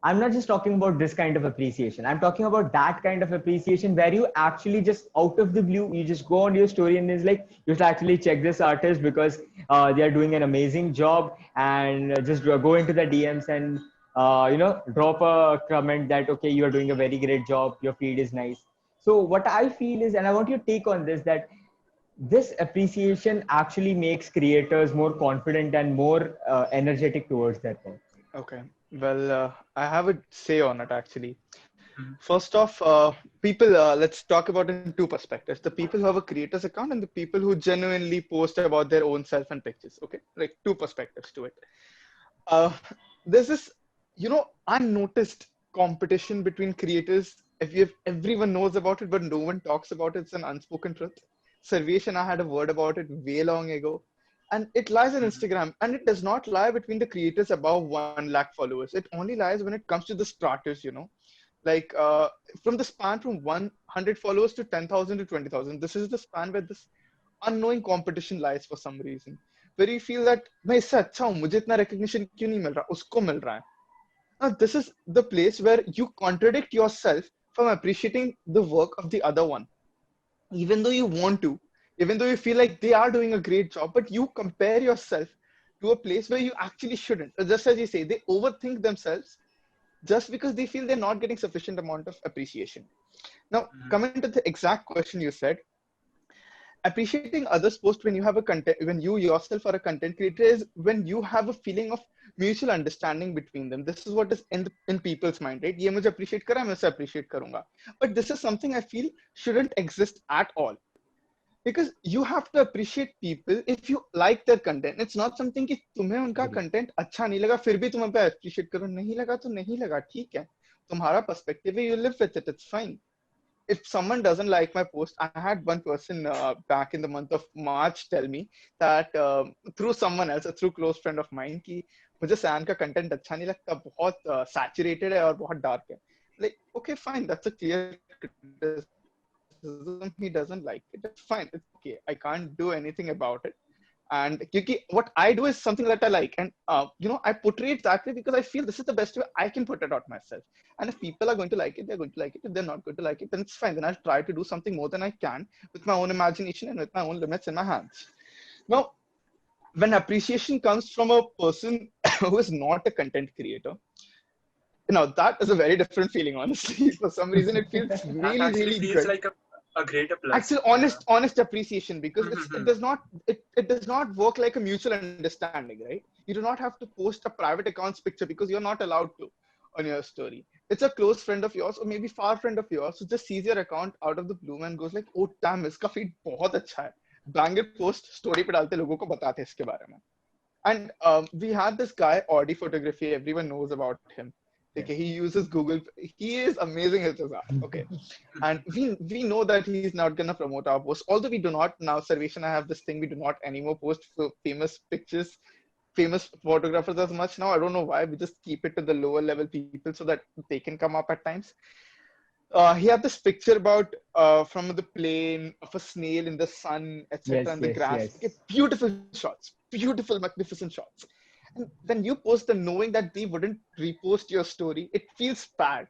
Speaker 3: I'm not just talking about this kind of appreciation. I'm talking about that kind of appreciation where you actually just out of the blue, you just go on your story and it's like, you should actually check this artist because they are doing an amazing job, and just go into the DMs and, drop a comment that, okay, you are doing a very great job. Your feed is nice. So what I feel is, and I want your take on this, that this appreciation actually makes creators more confident and more energetic towards their work.
Speaker 4: Okay. Well, I have a say on it actually.
Speaker 5: Mhm.
Speaker 4: First off, people, let's talk about it in two perspectives. The people who have a creator's account and the people who genuinely post about their own self and pictures. Okay. Like two perspectives to it. Uh, there's this, unnoticed competition between creators. If everyone knows about it, but no one talks about it, it's an unspoken truth. Sarvesh and I had a word about it way long ago. And it lies on
Speaker 5: Mhm.
Speaker 4: Instagram. And it does not lie between the creators above 1 lakh followers. It only lies when it comes to the starters. Like from the span from 100 followers to 10,000 to 20,000. This is the span where this unknowing competition lies for some reason. Where you feel that मैं इससे अच्छा हूँ मुझे इतना recognition क्यों नहीं मिल रहा उसको मिल रहा है. Now this is the place where you contradict yourself from appreciating the work of the other one, even though you want to, even though you feel like they are doing a great job, but you compare yourself to a place where you actually shouldn't. Just as you say, they overthink themselves just because they feel they're not getting sufficient amount of appreciation. Now,
Speaker 5: Mhm.
Speaker 4: coming to the exact question you said, appreciating others post when you have a content, when you yourself are a content creator, is when you have a feeling of mutual understanding between them. This is what is in people's mind, right? ये मुझे appreciate करा मैं उसे appreciate करूंगा. But this is something I feel shouldn't exist at all, because you have to appreciate people if you like their content. It's not something कि तुम्हें उनका
Speaker 3: Agree.
Speaker 4: content अच्छा नहीं लगा फिर भी तुम उन पे appreciate करो. नहीं लगा तो नहीं लगा, ठीक है, तुम्हारा perspective है, you live with it, it's fine. if someone doesn't like my post, I had one person back in the month of March tell me that through someone else, through close friend of mine, कि मुझे San का content अच्छा नहीं लगता, बहुत saturated है और बहुत डार्क है. Like, okay, fine, that's a clear criticism. He doesn't like it. It's fine. It's okay. I can't do anything about it. And what I do is something that I like, and I portray it that way because I feel this is the best way I can put it out myself. And if people are going to like it, they're going to like it. If they're not going to like it, then it's fine. Then I'll try to do something more than I can with my own imagination and with my own limits in my hands. Now, when appreciation comes from a person who is not a content creator, that is a very different feeling, honestly. For some reason, it feels
Speaker 5: That
Speaker 4: really,
Speaker 5: actually
Speaker 4: really
Speaker 5: feels
Speaker 4: good.
Speaker 5: like a greater plus.
Speaker 4: Actually, honest appreciation, because it does not work like a mutual understanding, right? You do not have to post a private account's picture because you're not allowed to on your story. It's a close friend of yours or maybe far friend of yours who just sees your account out of the blue and goes like, oh damn, iska feed बहुत अच्छा है. Bang it post story पे डालते लोगों को बताते इसके बारे में. And we had this guy, Audi Photography. Everyone knows about him. Okay, he uses Google. He is amazing at his art. Okay, and we know that he's not gonna promote our post. Although we do not now, Sarvesh and I have this thing. We do not anymore post famous pictures, famous photographers as much now. I don't know why. We just keep it to the lower level people so that they can come up at times. He had this picture about from the plane of a snail in the sun, etc.,
Speaker 3: Yes,
Speaker 4: and the
Speaker 3: yes,
Speaker 4: grass.
Speaker 3: yes.
Speaker 4: Okay, beautiful shots, beautiful, magnificent shots. And when you post them knowing that they wouldn't repost your story, it feels bad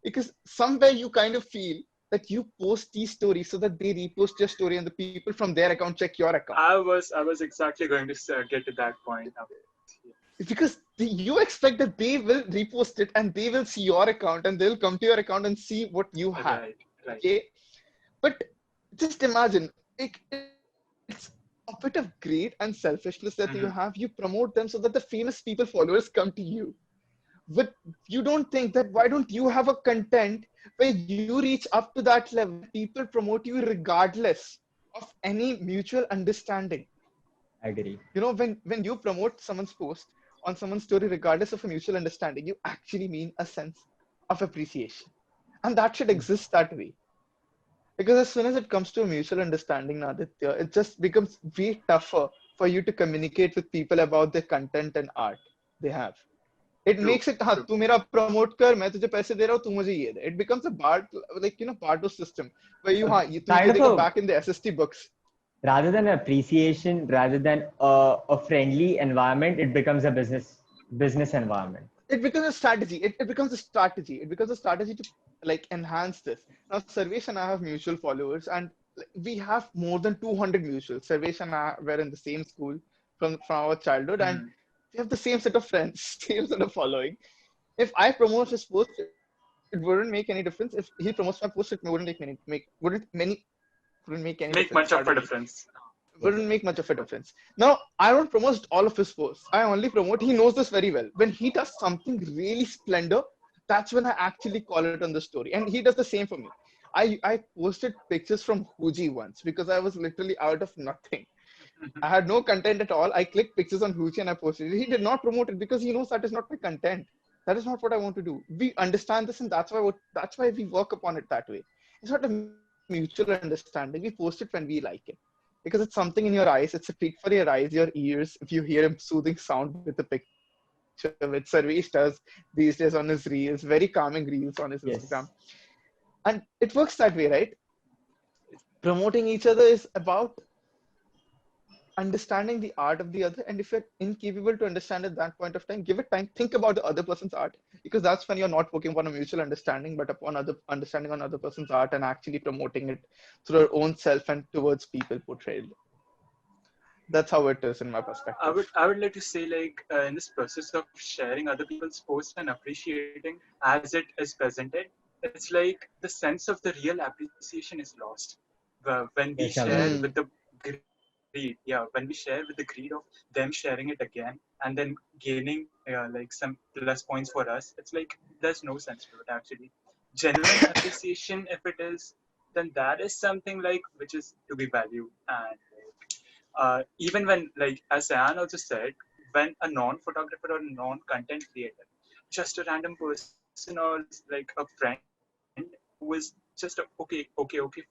Speaker 4: because somewhere you kind of feel that you post these stories so that they repost your story and the people from their account check your account.
Speaker 5: I was exactly going to get to that point.
Speaker 4: Because you expect that they will repost it and they will see your account and they'll come to your account and see what you have.
Speaker 5: Right.
Speaker 4: Okay, but just imagine it's a bit of greed and selfishness that you have. You promote them so that the famous people followers come to you, but you don't think that why don't you have a content where you reach up to that level, people promote you regardless of any mutual understanding.
Speaker 3: I agree.
Speaker 4: When you promote someone's post on someone's story regardless of a mutual understanding, you actually mean a sense of appreciation, and that should exist that way. Because as soon as it comes to a mutual understanding, Aditya, it just becomes way tougher for you to communicate with people about their content and art they have. It makes it, हाँ तू मेरा promote कर, मैं तुझे पैसे दे रहा हूँ, तू मुझे ये दे. It becomes a barter system where तू
Speaker 3: Kind
Speaker 4: ये
Speaker 3: of
Speaker 4: देखो
Speaker 3: a,
Speaker 4: back in the SST books.
Speaker 3: rather than appreciation, rather than a friendly environment, it becomes a business environment.
Speaker 4: It becomes a strategy. It becomes a strategy. It becomes a strategy to like enhance this. Now, Sarvesh and I have mutual followers, and we have more than 200 mutuals. Sarvesh and I were in the same school from our childhood, and we have the same set of friends, same set of following. If I promote his post, it wouldn't make any difference. If he promotes my post, it wouldn't make any
Speaker 5: Make
Speaker 4: difference.
Speaker 5: much of a
Speaker 4: Pardon me.
Speaker 5: difference.
Speaker 4: Wouldn't make much of a difference. Now, I don't promote all of his posts. I only promote, he knows this very well. When he does something really splendor, that's when I actually call it on the story. And he does the same for me. I posted pictures from Huji once because I was literally out of nothing. I had no content at all. I clicked pictures on Huji and I posted it. He did not promote it because he knows that is not my content. That is not what I want to do. We understand this, and that's why we work upon it that way. It's not a mutual understanding. We post it when we like it because it's something in your eyes. It's a treat for your eyes, your ears. If you hear him soothing sound with the picture, which Sarvesh does these days on his reels, very calming reels on his Instagram.
Speaker 3: Yes.
Speaker 4: And it works that way, right? Promoting each other is about understanding the art of the other. And if you're incapable to understand at that point of time, give it time. Think about the other person's art, because that's when you're not working upon a mutual understanding, but upon other understanding on other person's art and actually promoting it through your own self and towards people portrayed. That's how it is in my perspective.
Speaker 5: I would like to say, like, in this process of sharing other people's posts and appreciating as it is presented, it's like the sense of the real appreciation is lost when we
Speaker 3: Yes, I
Speaker 5: share
Speaker 3: agree.
Speaker 5: with the greed. Yeah, when we share with the greed of them sharing it again and then gaining like some plus points for us. It's like there's no sense to it actually. Genuine appreciation, if it is, then that is something like which is to be valued. And even when, like as Sayan also said, when a non-photographer or non-content creator, just a random person or like a friend who is just a okay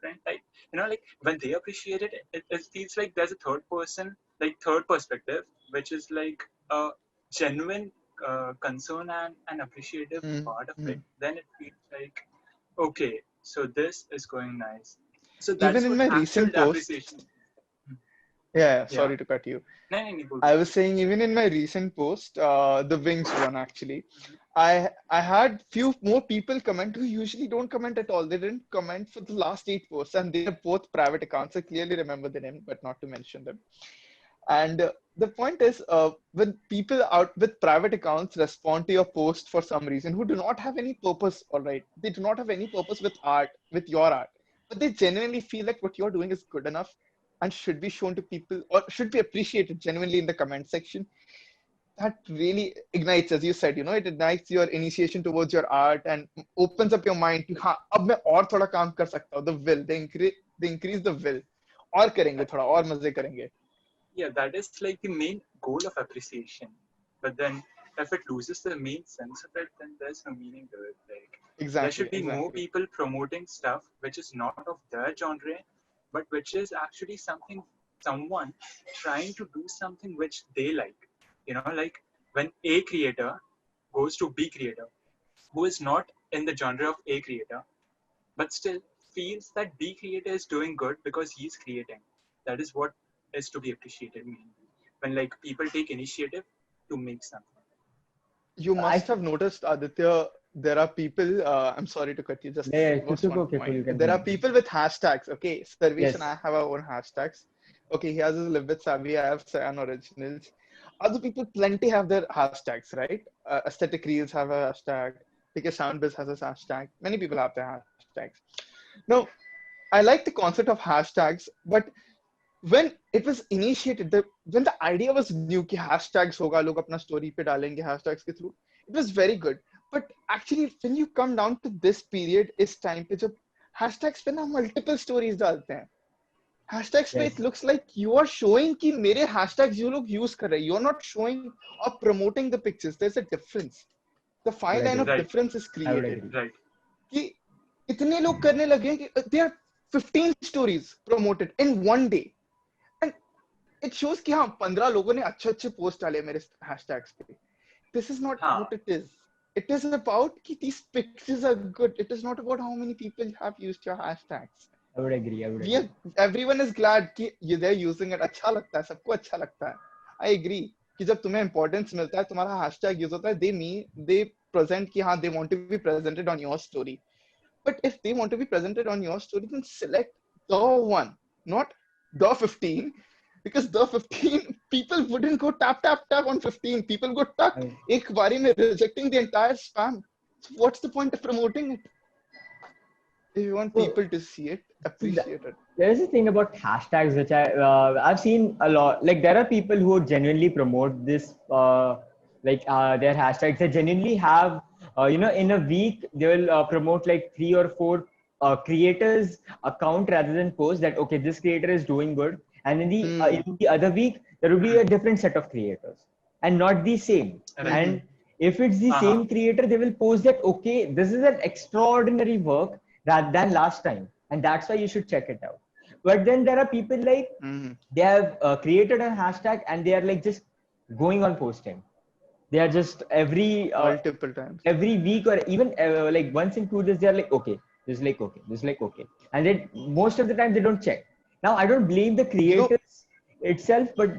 Speaker 5: friend. Like, like when they appreciate it, it feels like there's a third person, like third perspective, which is like a genuine concern and an appreciative part of it.
Speaker 4: Mm-hmm.
Speaker 5: Then it feels like, okay, so this is going nice. So that
Speaker 4: Even
Speaker 5: is
Speaker 4: in
Speaker 5: what
Speaker 4: my
Speaker 5: actual
Speaker 4: recent post,
Speaker 5: appreciation.
Speaker 4: yeah,
Speaker 5: Yeah.
Speaker 4: sorry to cut you.
Speaker 5: No, no, no, go,
Speaker 4: I
Speaker 5: go.
Speaker 4: was saying even in my recent post, the Wings one actually, I had few more people comment who usually don't comment at all. They didn't comment for the last 8 posts, and they're both private accounts. I clearly remember the name, but not to mention them. And the point is, when people out with private accounts respond to your post for some reason, who do not have any purpose, all right, they do not have any purpose with art, with your art, but they genuinely feel like what you're doing is good enough and should be shown to people or should be appreciated genuinely in the comment section. That really ignites, as you said, it ignites your initiation towards your art and opens up your mind to, हाँ, अब मैं और थोड़ा काम कर सकता हूँ. The will, they increase the will. और करेंगे थोड़ा और मजे करेंगे.
Speaker 5: Yeah, that is like the main goal of appreciation. But then if it loses the main sense of it, then there's no meaning to it. Like, there
Speaker 4: Exactly,
Speaker 5: should be more
Speaker 4: exactly.
Speaker 5: people promoting stuff which is not of their genre, but which is actually someone trying to do something which they like. Like when A creator goes to B creator, who is not in the genre of A creator, but still feels that B creator is doing good because he's creating. That is what is to be appreciated mainly. When like people take initiative to make something.
Speaker 4: You
Speaker 3: I
Speaker 4: must have noticed, Aditya, there are people, I'm sorry to cut you,
Speaker 3: yeah,
Speaker 4: just one
Speaker 3: okay, cool,
Speaker 4: point.
Speaker 3: you can
Speaker 4: There are
Speaker 3: continue.
Speaker 4: people with hashtags, okay? Sarvesh and
Speaker 3: Yes,
Speaker 4: I have our own hashtags. Okay, he has his Live with Savi, I have Sayan Originals. Other people plenty have their hashtags, right? Aesthetic Reels have a hashtag. TK Soundbiz has a hashtag. Many people have their hashtags. Now, I like the concept of hashtags, but when it was initiated, when the idea was new कि hashtags होगा लोग अपना story पे डालेंगे hashtags के through, it was very good. But actually when you come down to this period इस time पे जब hashtags पे ना multiple stories डालते हैं, hashtags पे it
Speaker 3: yes,
Speaker 4: looks like you are showing कि मेरे hashtags you लोग use कर रहे हैं, you are not showing or promoting the pictures. There's a difference. The
Speaker 3: I would
Speaker 4: fine line
Speaker 3: agree.
Speaker 4: of
Speaker 5: Right,
Speaker 4: difference is
Speaker 3: I would
Speaker 4: created
Speaker 3: agree.
Speaker 5: right.
Speaker 4: कि इतने लोग करने लगे हैं कि they are 15 stories promoted in one day. And it shows कि हाँ 15 लोगों ने अच्छे अच्छे पोस्ट डाले मेरे hashtags पे. This is not
Speaker 5: Huh.
Speaker 4: what it is. It is about कि these pictures are good. It is not about how many people have used your hashtags.
Speaker 3: I would agree. I would
Speaker 4: We
Speaker 3: agree.
Speaker 4: are, everyone is glad कि they're using it. अच्छा लगता है, सबको अच्छा लगता है. I agree कि जब तुम्हें importance मिलता है, तुम्हारा hashtag use होता है, they present कि हाँ they want to be presented on your story. But if they want to be presented on your story, then select the one, not the 15. Because the 15, people wouldn't go tap, tap, tap on 15. People go tuck,
Speaker 3: I,
Speaker 4: ek bari mein rejecting the entire spam. So what's the point of promoting it? If you want
Speaker 3: so
Speaker 4: people to see it, appreciate it.
Speaker 3: there is a thing about hashtags which I've seen a lot. Like there are people who genuinely promote this, their hashtags. They genuinely have, in a week they will promote like 3 or 4 creators account rather than post that okay this creator is doing good, and
Speaker 4: Hmm.
Speaker 3: in the other week there will be a different set of creators and not the same.
Speaker 5: Right.
Speaker 4: Hmm.
Speaker 3: And if it's the
Speaker 5: Uh-huh.
Speaker 3: same creator, they will post that okay this is an extraordinary work rather than last time, and that's why you should check it out. But then there are people like
Speaker 4: Hmm.
Speaker 3: they have created a hashtag and they are like just going on posting. They are just
Speaker 4: Multiple times.
Speaker 3: every week or even like once in 2 days they are like okay this is like okay this is like okay, and then most of the time they don't check. Now I don't blame the
Speaker 4: You know,
Speaker 3: creators itself, but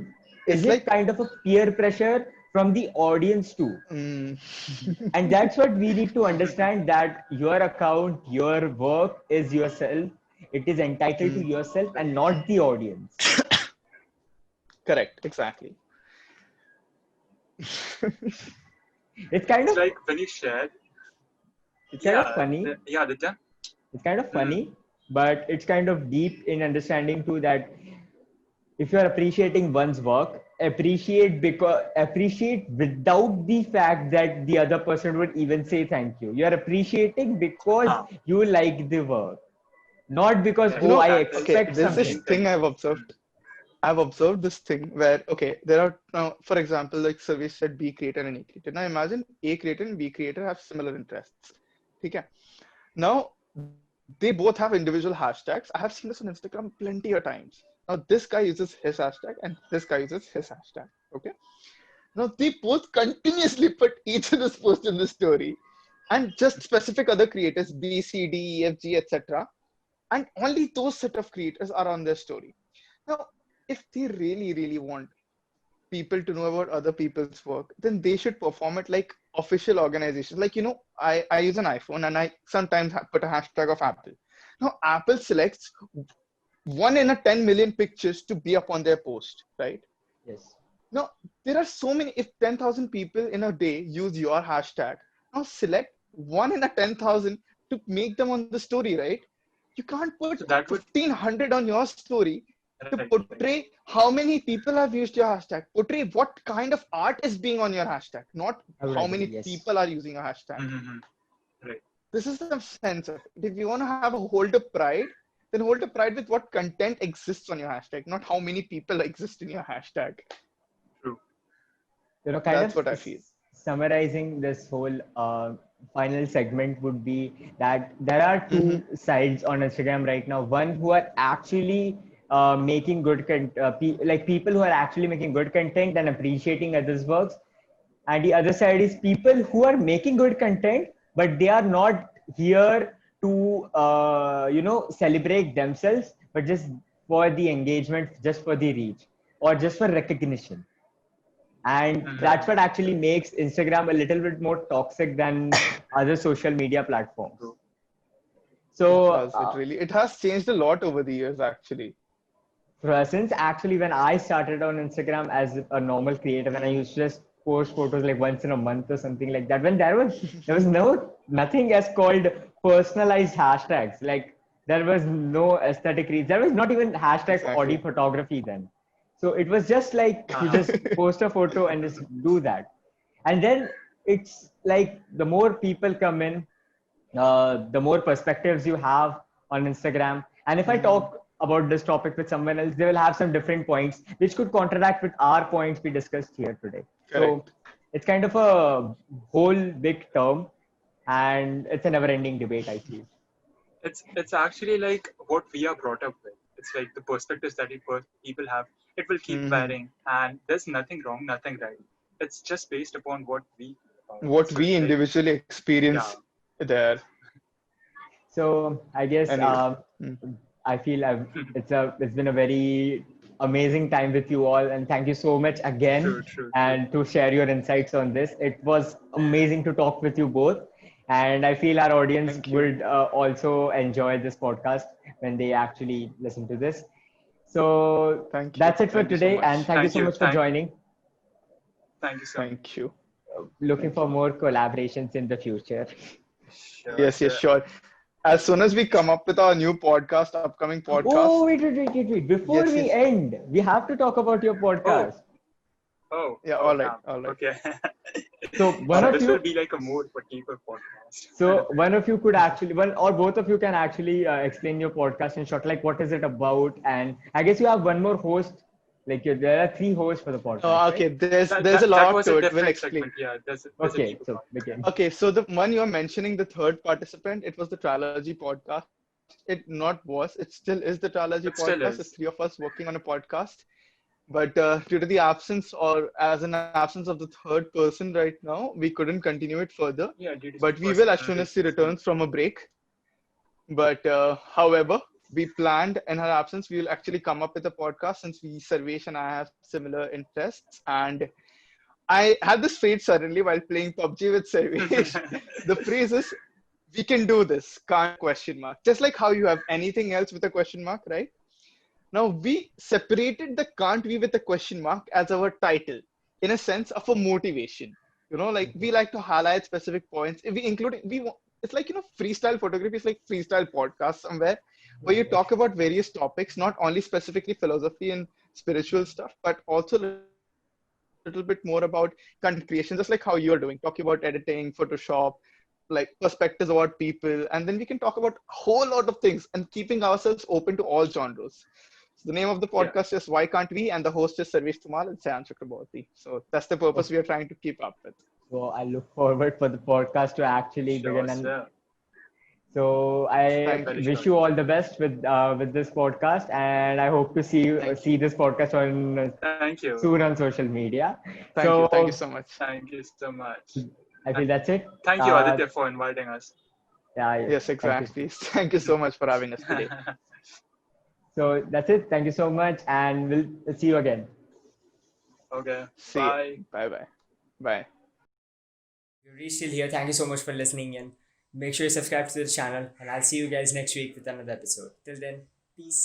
Speaker 3: is
Speaker 4: it's
Speaker 3: it
Speaker 4: like,
Speaker 3: kind of a peer pressure from the audience too?
Speaker 4: hmm.
Speaker 3: And that's what we need to understand, that your account, your work is yourself. It is entitled to
Speaker 4: Hmm.
Speaker 3: yourself and not the audience.
Speaker 4: Correct, exactly.
Speaker 3: It's kind
Speaker 5: It's
Speaker 3: of
Speaker 5: like when you share.
Speaker 3: it's kind of
Speaker 5: Yeah,
Speaker 3: funny.
Speaker 5: yeah, Aditya.
Speaker 3: It's kind of
Speaker 5: Mm-hmm.
Speaker 3: funny, but it's kind of deep in understanding too that if you're appreciating one's work, appreciate without the fact that the other person would even say thank you. You're appreciating because
Speaker 5: Huh.
Speaker 3: you like the work, not because
Speaker 4: You
Speaker 5: Right.
Speaker 3: oh I
Speaker 4: know,
Speaker 5: That is
Speaker 4: okay,
Speaker 3: expect
Speaker 4: there's
Speaker 5: the
Speaker 4: this
Speaker 5: main
Speaker 3: something.
Speaker 5: thing.
Speaker 4: thing I've observed. I've observed this thing where, okay, there are now, for example, like Sarvesh said, B creator and A creator. Now imagine A creator and B creator have similar interests. Okay. Now, they both have individual hashtags. I have seen this on Instagram plenty of times. Now this guy uses his hashtag and this guy uses his hashtag. Okay. Now they both continuously put each other's post in the story, and just specific other creators B, C, D, E, F, G, etc. And only those set of creators are on their story. Now, if they really, really want people to know about other people's work, then they should perform it like official organizations. Like, I use an iPhone and I sometimes put a hashtag of Apple. Now, Apple selects 1 in a 10 million pictures to be up on their post, right?
Speaker 3: Yes.
Speaker 4: Now, there are so many, if 10,000 people in a day use your hashtag, now select 1 in a 10,000 to make them on the story, right? You can't put
Speaker 5: So that would
Speaker 4: 1,500 on your story to
Speaker 5: right.
Speaker 4: portray how many people have used your hashtag, portray what kind of art is being on your hashtag, not
Speaker 3: I would
Speaker 4: how
Speaker 3: agree,
Speaker 4: many
Speaker 3: yes.
Speaker 4: people are using a hashtag.
Speaker 5: Mm-hmm. Right.
Speaker 4: This is the sense of it. If you want to have a hold of pride, then hold the pride with what content exists on your hashtag, not how many people exist in your hashtag.
Speaker 5: True.
Speaker 3: Kind
Speaker 4: That's
Speaker 3: of
Speaker 4: what I feel.
Speaker 3: summarizing this whole final segment would be that there are two sides on Instagram right now. One who are actually making good like people who are actually making good content and appreciating others' works, and the other side is people who are making good content, but they are not here to celebrate themselves, but just for the engagement, just for the reach, or just for recognition. And that's what actually makes Instagram a little bit more toxic than other social media platforms.
Speaker 5: True.
Speaker 3: So
Speaker 4: It has changed a lot over the years, actually.
Speaker 3: since actually when I started on Instagram as a normal creator, when I used to just post photos like once in a month or something like that, when there was nothing as called personalized hashtags. Like there was no aesthetic reason. There was not even hashtag
Speaker 4: Exactly.
Speaker 3: Audi photography then. So it was just like you just post a photo and just do that. And then it's like the more people come in, the more perspectives you have on Instagram. And if I talk about this topic with someone else, they will have some different points which could contradict with our points we discussed here today. So
Speaker 4: Correct.
Speaker 3: it's kind of a whole big term, and it's a never-ending debate, I feel.
Speaker 5: It's actually like what we are brought up with. It's like the perspectives that people have. It will keep varying, and there's nothing wrong, nothing right. It's just based upon what we feel about it.
Speaker 4: What
Speaker 5: So
Speaker 4: we
Speaker 5: it's like,
Speaker 4: individually experience
Speaker 5: yeah,
Speaker 4: there.
Speaker 3: So I guess
Speaker 4: Anyway.
Speaker 3: I feel it's been a very amazing time with you all, and thank you so much again,
Speaker 5: true.
Speaker 3: and to share your insights on this. It was amazing to talk with you both, and I feel our audience
Speaker 4: Thank you.
Speaker 3: would also enjoy this podcast when they actually listen to this. So
Speaker 4: Thank you.
Speaker 3: that's it for
Speaker 4: Thank you so
Speaker 3: today, and
Speaker 4: much.
Speaker 3: thank you so much for joining.
Speaker 5: Thank you so much.
Speaker 4: Thank you.
Speaker 3: Looking
Speaker 4: Thank
Speaker 3: for
Speaker 4: you.
Speaker 3: more collaborations in the future.
Speaker 4: Yes, sure. As soon as we come up with our new podcast, upcoming podcast.
Speaker 3: Oh, wait. Before we
Speaker 4: Yes.
Speaker 3: end, we have to talk about your podcast.
Speaker 4: Yeah, all right.
Speaker 5: Okay.
Speaker 3: So one of
Speaker 5: This will
Speaker 3: you,
Speaker 5: be like a more for deeper podcast.
Speaker 3: so one of you could actually, one or both of you can actually explain your podcast in short, like what is it about? And I guess you have one more host, like there are three hosts for the podcast,
Speaker 4: Okay,
Speaker 3: right?
Speaker 4: there's a
Speaker 5: That
Speaker 4: lot
Speaker 5: was
Speaker 4: to
Speaker 5: a
Speaker 4: it. We'll
Speaker 5: different
Speaker 4: explain.
Speaker 5: segment. Yeah, there's a
Speaker 3: Okay,
Speaker 5: deeper
Speaker 3: so
Speaker 5: part.
Speaker 3: begin.
Speaker 4: Okay, so the one you're mentioning, the third participant, it was the Trilogy podcast. It still is the Trilogy
Speaker 5: It still
Speaker 4: podcast. It's
Speaker 5: is.
Speaker 4: three of us working on a podcast. But due to the absence or as an absence of the third person right now, we couldn't continue it further.
Speaker 5: Yeah, due to some
Speaker 4: But we will as
Speaker 5: personal
Speaker 4: soon as she
Speaker 5: reasons.
Speaker 4: returns from a break. But however, we planned in her absence, we will actually come up with a podcast since Sarvesh and I have similar interests. And I had this phrase suddenly while playing PUBG with Sarvesh. The phrase is, we can do this, can't question mark. Just like how you have anything else with a question mark, right? Now we separated the can't we with a question mark as our title in a sense of a motivation. Like we like to highlight specific points. If we include it's like freestyle photography is like freestyle podcast somewhere where you talk about various topics, not only specifically philosophy and spiritual stuff, but also a little bit more about content creation, just like how you're doing, talking about editing, Photoshop, like perspectives about people, and then we can talk about a whole lot of things and keeping ourselves open to all genres. So the name of the podcast is Why Can't We? And the host is Sarvesh Dhumal and Sayan Chakraborty. So that's the purpose we are trying to keep up with.
Speaker 3: So I look forward for the podcast to actually begin. And So I
Speaker 4: Thank you.
Speaker 3: wish you all the best with this podcast, and I hope to see this podcast on
Speaker 5: Thank you.
Speaker 3: soon on social media.
Speaker 4: Thank you.
Speaker 3: So
Speaker 4: Thank you so much.
Speaker 5: Thank you so much.
Speaker 3: I feel that's it.
Speaker 5: Thank you, Aditya, for inviting us.
Speaker 3: Yeah,
Speaker 4: Yes,
Speaker 3: thank you.
Speaker 4: exactly. Thank you so much for having us today.
Speaker 3: So that's it. Thank you so much, and we'll see you again.
Speaker 5: Okay.
Speaker 4: See you.
Speaker 5: Bye.
Speaker 4: Bye bye. Bye.
Speaker 1: You're reached till here. Thank you so much for listening in. Make sure you subscribe to the channel, and I'll see you guys next week with another episode. Till then, peace.